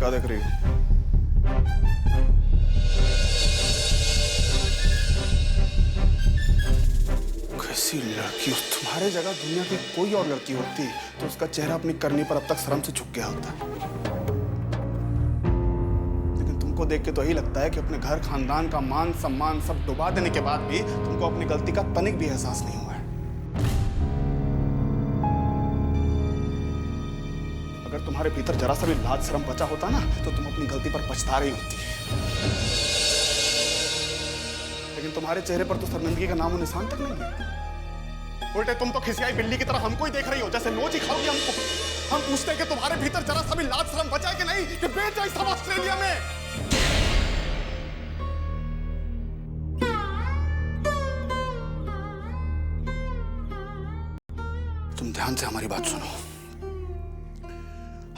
क्या देख रही हो? कैसी लड़की हो? तुम्हारे जगह दुनिया की कोई और लड़की होती तो उसका चेहरा अपनी करनी पर अब तक शर्म से झुक गया होता। लेकिन तुमको देख के तो यही लगता है कि अपने घर खानदान का मान सम्मान सब डुबा देने के बाद भी तुमको अपनी गलती का तनिक भी एहसास नहीं हुआ है। अगर तुम्हारे भीतर जरा सा भी लाज शर्म बचा होता ना तो तुम अपनी गलती पर पछता रही होती। लेकिन तुम्हारे चेहरे पर तो शर्मिंदगी का नामो निशान तक नहीं है। उल्टे तुम तो खिसियाई बिल्ली की तरह हमको ही देख रही हो, जैसे नोच ही खाओगी हमको। हम पूछते हैं कि तुम्हारे भीतर जरा सा भी लाज शर्म बचा है कि नहीं, कि बेच जाए सब ऑस्ट्रेलिया में। तुम ध्यान से हमारी बात सुनो।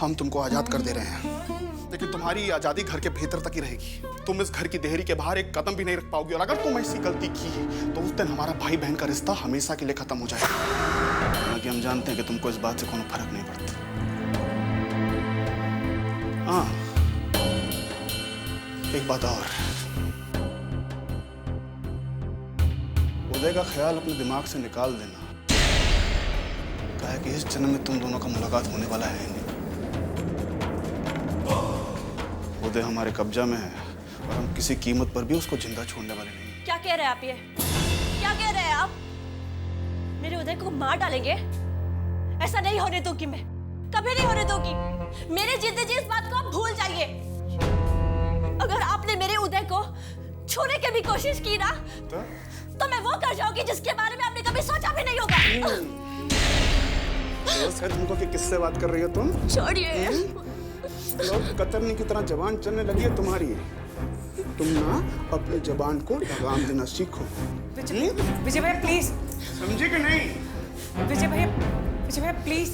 हम तुमको आजाद कर दे रहे हैं, लेकिन तुम्हारी आजादी घर के भीतर तक ही रहेगी। तुम इस घर की देहरी के बाहर एक कदम भी नहीं रख पाओगी, और अगर तुम ऐसी गलती की तो उस दिन हमारा भाई बहन का रिश्ता हमेशा के लिए खत्म हो जाएगा। हालांकि हम जानते हैं कि तुमको इस बात से कोई फर्क नहीं पड़ता। हाँ, एक बात और, उदय का ख्याल अपने दिमाग से निकाल देना। कहा है कि इस जन्म में तुम दोनों का मुलाकात होने वाला है नहीं। उदय हमारे कब्जा में है और हम किसी कीमत पर भी उसको जिंदा छोड़ने वाले नहीं। क्या कह रहे हैं आप? ये क्या कह रहे हैं आप? मेरे उदय को मार डालेंगे? ऐसा नहीं होने दूंगी मैं, कभी नहीं होने दूंगी। मेरे जीते जी इस बात को आप भूल जाइए। अगर आपने मेरे उदय को छूने की भी कोशिश की ना तो मैं वो कर जाऊंगी जिसके बारे में आपने कभी सोचा भी नहीं होगा। तुमको कि किससे बात कर रही हो तुम? छोड़िए। कतरनी की तरह जबान चलने लगी है तुम्हारी। तुम ना अपनी जबान को लगाम देना सीखो। विजय भैया प्लीज। समझे कि नहीं? विजय भैया प्लीज।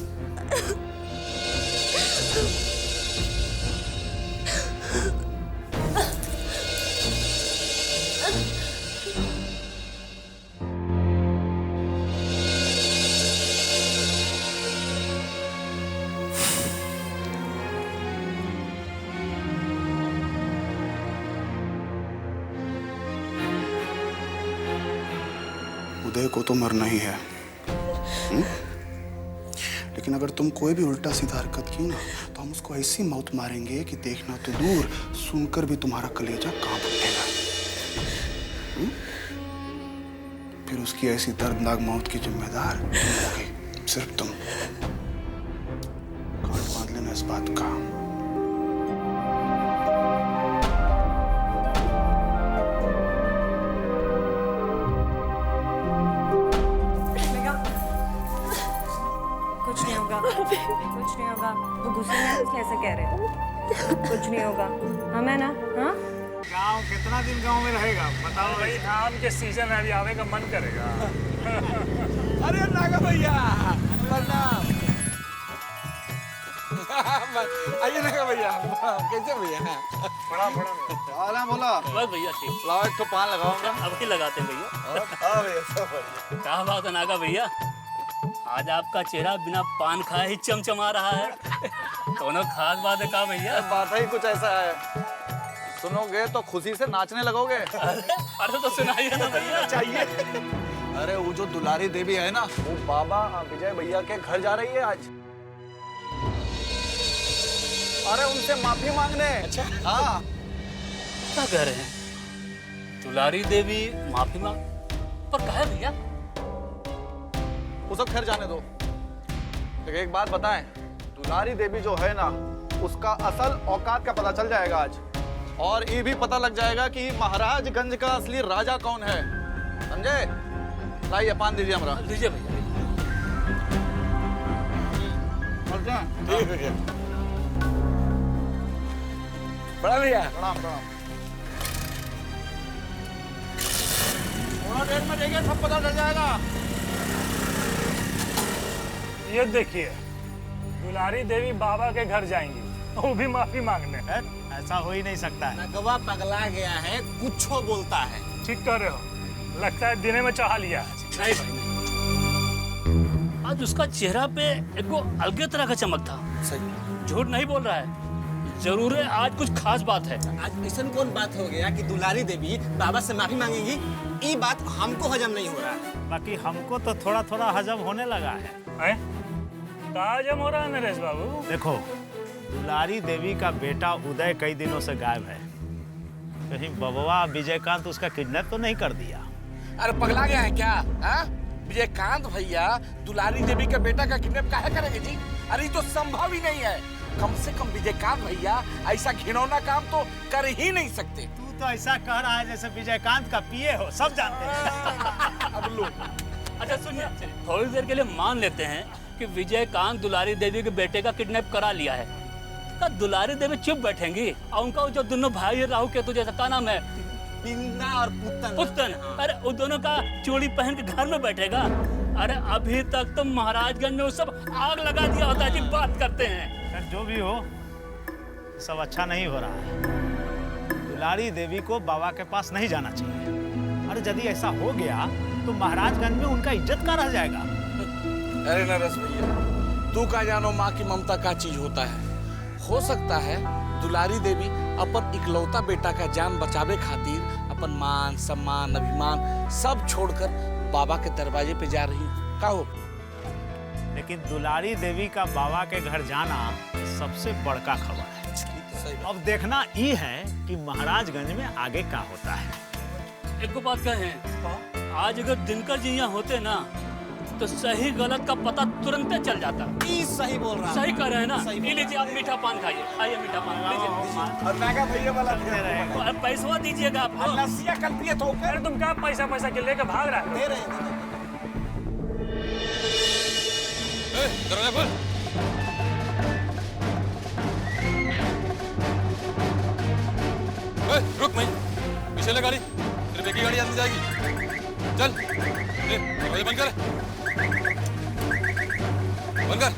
उदय को तो मरना ही है। लेकिन अगर तुम कोई भी उल्टा सीधा हरकत की ना तो हम उसको ऐसी मौत मारेंगे कि देखना तो दूर, सुनकर भी तुम्हारा कलेजा कांप उठेगा। फिर उसकी ऐसी दर्दनाक मौत की जिम्मेदार तुम होगी, सिर्फ तुम। गांठ बांध लेना इस बात का। कुछ नहीं होगा। वो गुस्से में इसलिए ऐसा कह रहे हैं। कुछ नहीं होगा। हमें ना, हाँ? गाँव कितना दिन गाँव में रहेगा बताओ भाई। आम के सीजन है, अभी आने का मन करेगा। अरे नागा भैया प्रणाम। आइए नागा भैया, कैसे भैया? प्रणाम प्रणाम। बोला बस भैया ठीक। लाओ एक तो पान लगाओ। अब ही लगाते भैया। हाँ भैया सब बढ़िया। क्या बात है नागा भैया, आज आपका चेहरा बिना पान खाए ही चमचमा रहा है। दोनों खास बात है का भैया? बात ही कुछ ऐसा है, सुनोगे तो खुशी से नाचने लगोगे। अरे तो सुनाइए ना भैया। चाहिए। अरे वो जो दुलारी देवी है ना, वो बाबा विजय भैया के घर जा रही है आज। अरे उनसे माफी मांगने। अच्छा हाँ। क्या कह रहे हैं? दुलारी देवी माफी मांग पर कहा भैया? वो सब खैर जाने दो, एक बात बताएं, दुलारी देवी जो है ना उसका असल औकात का पता चल जाएगा आज, और ये भी पता लग जाएगा कि महाराजगंज का असली राजा कौन है। समझे? लाइए पान दीजिए हमरा। दीजिए भैया। ठीक है बड़ा भैया। प्रणाम प्रणाम। थोड़ा देर में देंगे सब पता चल जाएगा। ये देखिए, दुलारी देवी बाबा के घर जाएंगी, वो भी माफी मांगने। ऐसा हो ही नहीं सकता है। नगवा पगला गया है, कुछ बोलता है। ठीक कर रहे हो, लगता है दिने में चढ़ा लिया है। नहीं भाई, आज उसका चेहरा पे एक वो अलग तरह का चमक था। सही। झूठ नहीं बोल रहा है। जरूर है आज कुछ खास बात है। आज ऐसा कौन बात हो गया कि दुलारी देवी बाबा से माफी मांगेंगी? ये बात हमको हजम नहीं हो रहा है। बाकी हमको तो थोड़ा थोड़ा हजम होने लगा है। हैं? कहाँ हजम हो रहा है नरेश बाबू? देखो, दुलारी देवी का बेटा उदय कई दिनों से गायब है। कहीं बबुआ विजयकांत उसका किडनैप तो नहीं कर दिया? अरे पगला गया है क्या? हाँ? विजयकांत भैया दुलारी देवी के बेटा का किडनैप काहे करेंगे जी? अरे ये तो संभव ही नहीं है। कम से कम विजयकांत भैया ऐसा घिनौना काम तो कर ही नहीं सकते। तू तो ऐसा कह रहा है जैसे विजयकांत का पीए हो, सब जानते हैं। अब लो। अच्छा सुनिए, थोड़ी देर के लिए मान लेते हैं कि विजयकांत दुलारी देवी के बेटे का किडनैप करा लिया है। क्या दुलारी देवी चुप बैठेंगी? और उनका जो दोनों भाई है राहु केतु जैसा, क्या नाम है? बिंदा और पुतन। पुतन। अरे वो दोनों का चूड़ी पहन के घर में बैठेगा? अरे अभी तक तो महाराजगंज में वो सब आग लगा दिया होता है जी, बात करते हैं। जो भी हो, सब अच्छा नहीं हो रहा है। दुलारी देवी को बाबा के पास नहीं जाना चाहिए। अरे यदि ऐसा हो गया तो महाराजगंज में उनका इज्जत का रह जाएगा। अरे नरेश भैया, तू का जानो माँ की ममता का चीज होता है। हो सकता है दुलारी देवी अपन इकलौता बेटा का जान बचावे खातिर अपन मान सम्मान अभिमान सब छोड़कर बाबा के दरवाजे पे जा रही का हो। लेकिन दुलारी देवी का बाबा के घर जाना सबसे बड़का खबर है। अब देखना ये है कि महाराजगंज में आगे क्या होता है। एक बात कहें, आज अगर दिनकर जी यहाँ होते ना तो सही गलत का पता तुरंत चल जाता। ये सही बोल रहा है। सही कह रहे हैं ना? ये लीजिए, आप मीठा पान खाइए। आइए मीठा पान लीजिए। और मैगा भैया वाला दे और पैसा दीजिएगा आप। लस्सिया कल पिए तो अरे तुम क्या पैसा पैसा के लेके भाग रहा है? रहे हैं। दरवाजा खोल। रुक मैं पीछे ले गाड़ी, तेरे बेटी गाड़ी आती जाएगी। चल दरवाजा बंद कर, बंद कर।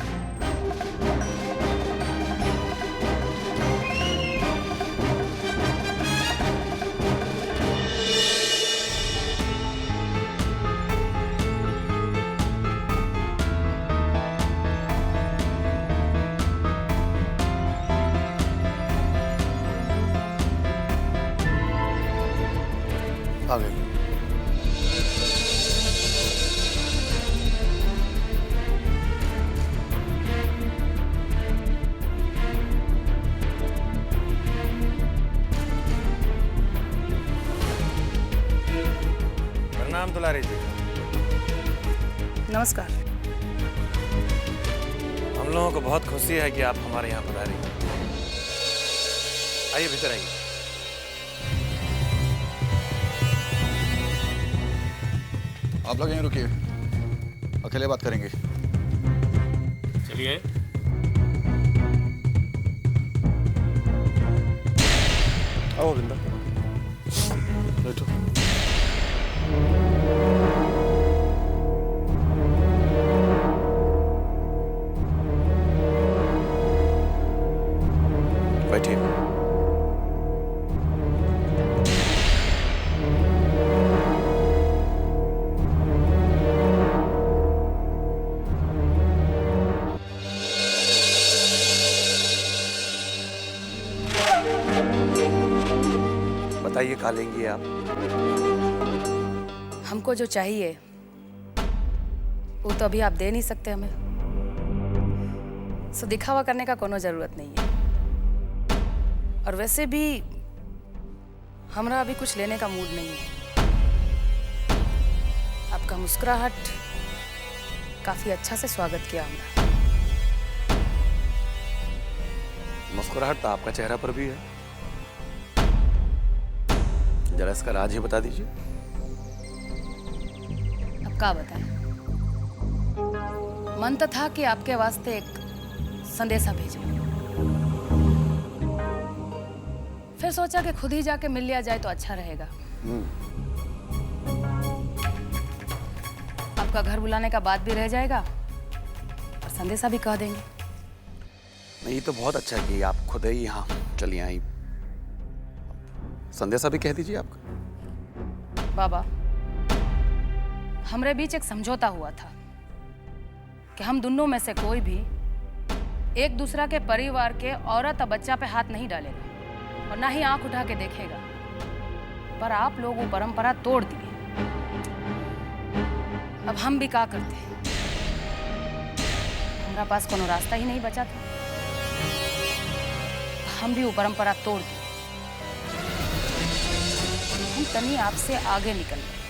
आ गई। प्रणाम दुलारी जी। नमस्कार। हम लोगों को बहुत खुशी है कि आप हमारे यहाँ पधारी। आइए भीतर आइए। आप लोग यहीं रुकिए, अकेले बात करेंगे। चलिए। आओ बिंदा, बैठो। बैठिए। बताइए कहाँ लेंगी आप? हमको जो चाहिए वो तो अभी आप दे नहीं सकते हमें, सो दिखावा करने का कोनो जरूरत नहीं है। और वैसे भी हमरा अभी कुछ लेने का मूड नहीं है। आपका मुस्कुराहट काफी अच्छा से स्वागत किया हमरा। मुस्कुराहट तो आपका चेहरा पर भी है। जरा इसका राज ही बता दीजिए। अब क्या बताएं? मन तो था कि आपके वास्ते एक संदेशा भेजूं, फिर सोचा कि खुद ही जाके मिल लिया जाए तो अच्छा रहेगा। आपका घर बुलाने का बात भी रह जाएगा और संदेशा भी कह देंगे। नहीं, तो बहुत अच्छा है कि आप खुद ही यहाँ चलिए आई। संदेशा भी कह दीजिए आपका। बाबा, हमरे बीच एक समझौता हुआ था कि हम दोनों में से कोई भी एक दूसरा के परिवार के औरत और बच्चा पे हाथ नहीं डालेगा और ना ही आंख उठा के देखेगा। पर आप लोग वो परंपरा तोड़ दिए। अब हम भी क्या करते हैं? हमारा पास कोनो रास्ता ही नहीं बचा था। हम भी वो परंपरा तोड़ दी। हम तनी आपसे आगे निकल गए।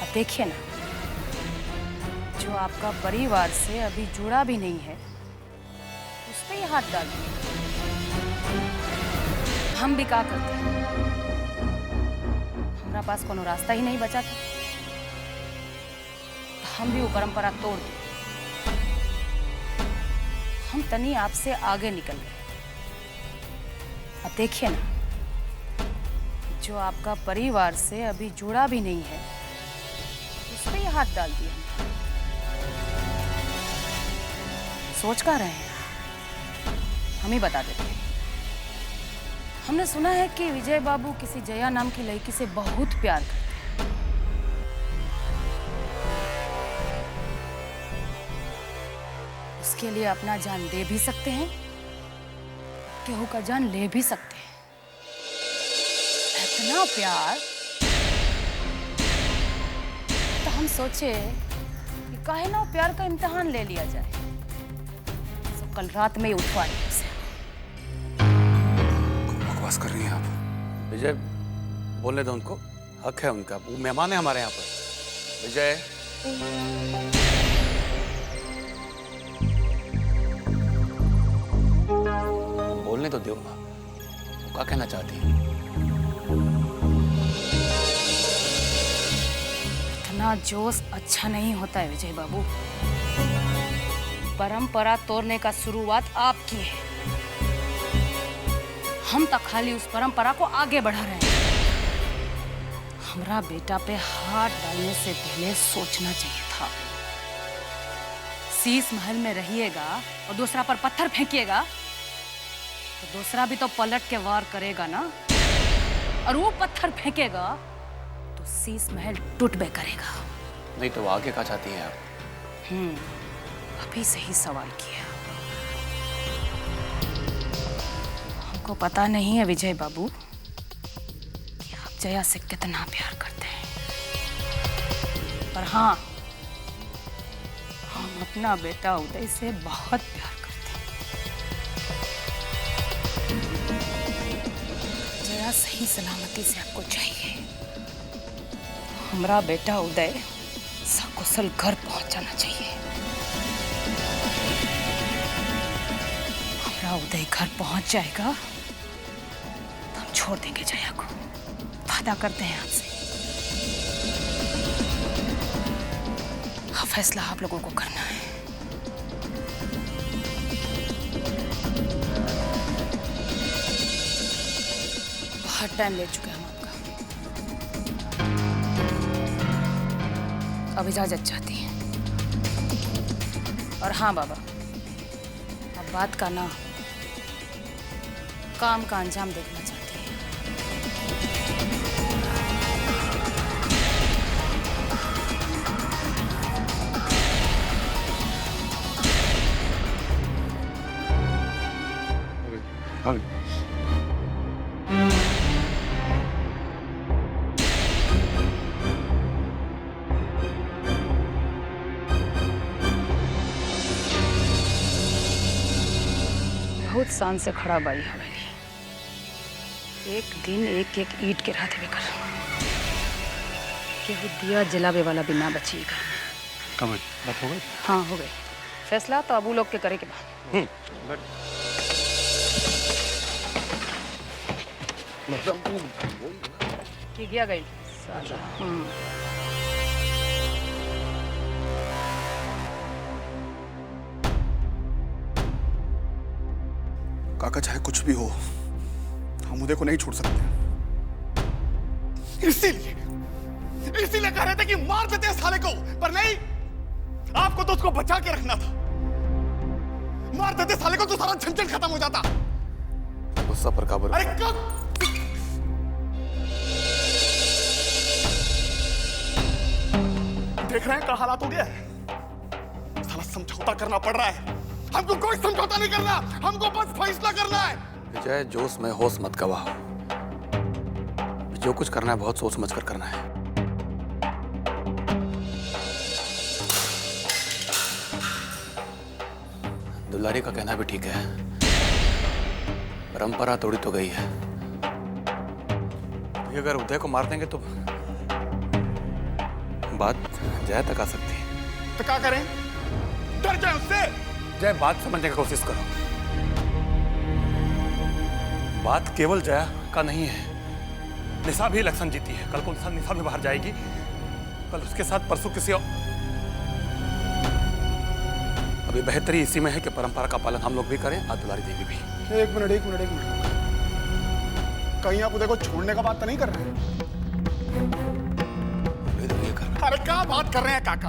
अब देखिए ना, जो आपका परिवार से अभी जुड़ा भी नहीं है उस पे ही हाथ डाल दिए। हम भी क्या करते हैं? हमारा पास कोनो रास्ता ही नहीं बचा था। हम भी वो परंपरा तोड़ दी। हम तनी आपसे आगे निकल गए। अब देखिए ना, जो आपका परिवार से अभी जुड़ा भी नहीं है उस पे ही हाथ डाल दिया। सोच कर रहे हैं? हम ही बता देते हैं। हमने सुना है कि विजय बाबू किसी जया नाम की लड़की से बहुत प्यार करते हैं। उसके लिए अपना जान दे भी सकते हैं, केहू का जान ले भी सकते हैं। इतना प्यार। तो हम सोचे कि काहे ना प्यार का इम्तिहान ले लिया जाए। तो कल रात में ही उठवा लिया उसे। बकवास कर रही हैं आप। विजय, बोलने दो उनको, हक है उनका, वो मेहमान है हमारे यहाँ पर। विजय, बोलने तो दो, वो क्या कहना चाहती है? इतना जोश अच्छा नहीं होता है विजय बाबू। परंपरा तोड़ने का शुरुआत आपकी है। हम तक खाली उस परंपरा को आगे बढ़ा रहे हैं। हमारा बेटा पे हाथ डालने से पहले सोचना चाहिए था। शीश महल में रहिएगा और दूसरा पर पत्थर फेंकिएगा तो दूसरा भी तो पलट के वार करेगा ना। और वो पत्थर फेंकेगा तो शीश महल टूटबे करेगा। नहीं तो आगे क्या चाहती हैं आप? अभी सही सवाल किया। हमको पता नहीं है विजय बाबू कि आप जया से कितना प्यार करते हैं, पर हाँ, हम अपना बेटा उदय से बहुत प्यार करते हैं। जया सही सलामती से आपको चाहिए। हमारा बेटा उदय सकुशल घर पहुंचाना चाहिए। हमारा उदय घर पहुंच जाएगा तो हम छोड़ देंगे जया को। वादा करते हैं आपसे। हाँ, फैसला आप लोगों को करना है। बहुत टाइम ले चुके हैं हम आपका। अब इजाजत चाहती हैं। और हाँ बाबा, अब बात का ना काम का अंजाम देखना चाहती है। बहुत शान से खड़ा बाई हवेली। एक दिन एक एक ईंट गिरा देवे कर। केहू दिया जलावे वाला भी ना बचेगा। कमल, बात हो गई? हाँ, हो गई। फैसला तो अबू लोग के करे के बाद। ठीक गया गई। काका, चाहे कुछ भी हो, हम उदय को नहीं छोड़ सकते। इसीलिए कह रहे थे कि मार देते हैं साले को, पर नहीं, आपको तो उसको बचा के रखना था। मार देते साले को तो सारा झंझट खत्म हो जाता। गुस्सा पर काबू रखो। अरे कब देख रहे हैं क्या हालात हो गया है। साला समझौता करना पड़ रहा है। हमको कोई समझौता नहीं करना, हमको बस फैसला करना है। विजय, जोश में होश मत गवाओ। जो कुछ करना है बहुत सोच समझ कर करना है। दुलारी का कहना भी ठीक है, परंपरा तोड़ी तो गई है। अगर उदय को मार देंगे तो बात जय तक आ सकती है। तो क्या करें? डर जाए उससे? जय, बात समझने की कोशिश करो। बात केवल जया का नहीं है। निशा भी इलेक्शन जीती है, कल को निशा भी बाहर जाएगी, कल उसके साथ परसों किसी और। अभी बेहतरी इसी में है कि परंपरा का पालन हम लोग भी करें और दुलारी देवी भी। एक मिनट। कहीं आप उदय को छोड़ने का बात तो नहीं कर रहे हैं? अरे क्या बात कर रहे हैं काका?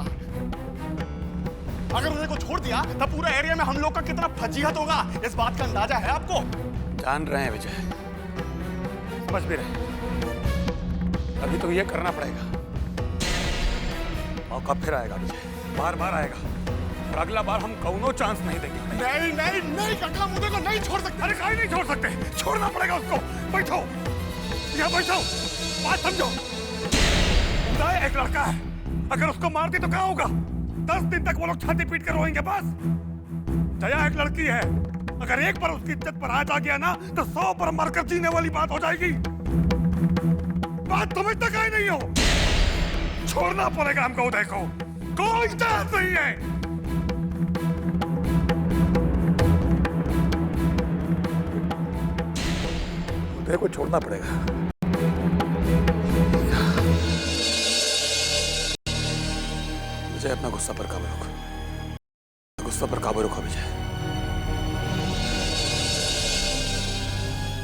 अगर उदय को छोड़ दिया तब पूरा एरिया में हम लोग का कितना फजीहत होगा, इस बात का अंदाजा है आपको? जान रहे हैं विजय, समझ भी रहे। अभी तो ये करना पड़ेगा। मौका फिर आएगा विजय, बार बार आएगा, और अगला बार हम कौनो चांस नहीं देंगे। नहीं काका, हम उदय को नहीं छोड़ सकते। अरे काहे नहीं छोड़ सकते? छोड़ना पड़ेगा उसको। बैठो, यहाँ बैठो, बात समझो। उदय एक लड़का है, अगर उसको मार दी तो क्या होगा? 10 दिन तक वो लोग छाती पीट कर रोएंगे बस। जया एक लड़की है, अगर एक बार उसकी इज्जत पर हाथ आ गया ना तो 100 बार मरकर जीने वाली बात हो जाएगी। बात समझता काहे नहीं हो? छोड़ना पड़ेगा हमको उदय को, कोई चांस नहीं है। उदय को छोड़ना पड़ेगा। विजय, अपना गुस्सा पर काबू रखो। गुस्सा पर काबू रखो विजय।